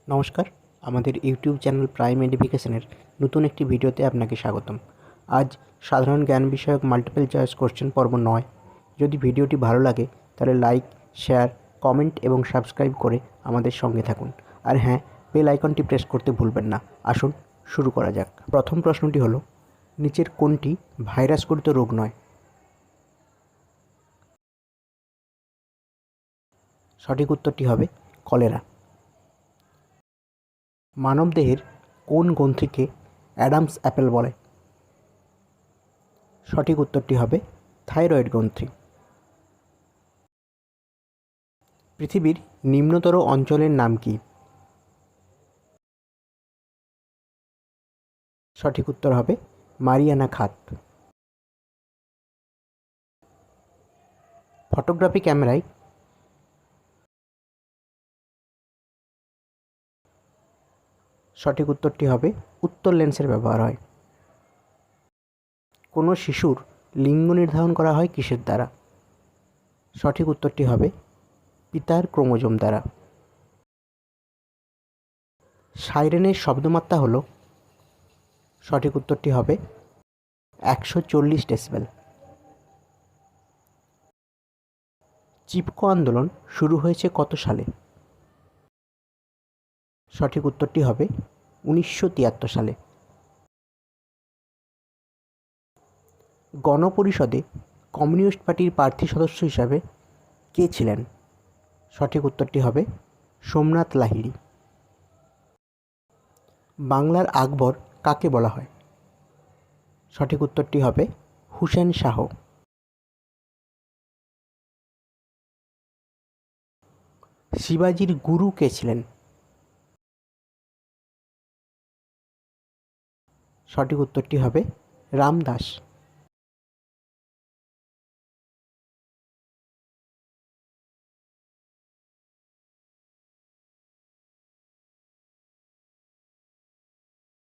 নমস্কার, আমাদের YouTube channel prime এডুকেশনের নতুন একটি ভিডিওতে আপনাকে স্বাগতম। আজ সাধারণ জ্ঞান বিষয়ক মাল্টিপল চয়েস কোশ্চেন পর্ব 9। যদি ভিডিওটি ভালো লাগে তাহলে লাইক, শেয়ার, কমেন্ট এবং সাবস্ক্রাইব করে আমাদের সঙ্গে থাকুন। আর হ্যাঁ, বেল আইকনটি প্রেস করতে ভুলবেন না। আসুন শুরু করা যাক। প্রথম প্রশ্নটি হলো, নিচের কোনটি ভাইরাসঘটিত রোগ নয়? সঠিক উত্তরটি হবে কলেরা। মানবদেহের কোন গ্রন্থিকে অ্যাডামস অ্যাপেল বলে? সঠিক উত্তরটি হবে থাইরয়েড গ্রন্থি। পৃথিবীর নিম্নতর অঞ্চলের নাম কি? সঠিক উত্তর হবে মারিয়ানা খাত। ফটোগ্রাফি ক্যামেরায় সঠিক উত্তরটি হবে উত্তল লেন্সের ব্যবহার হয়। কোনো শিশুর লিঙ্গ নির্ধারণ করা হয় কিসের দ্বারা? সঠিক উত্তরটি হবে পিতার ক্রোমোজোম দ্বারা। সাইরেনের শব্দমাত্রা হলো? সঠিক উত্তরটি হবে 140 ডেসিবেল। চিপকো আন্দোলন শুরু হয়েছে কত সালে? সঠিক উত্তরটি হবে 1973 সালে। গণপরিষদে কমিউনিস্ট পার্টির প্রার্থী সদস্য হিসাবে কে ছিলেন? সঠিক উত্তরটি হবে সোমনাথ লাহিড়ী। বাংলার আকবর কাকে বলা হয়? সঠিক উত্তরটি হবে হুসেন শাহ। শিবাজির গুরু কে ছিলেন? সঠিক উত্তরটি হবে রামদাস।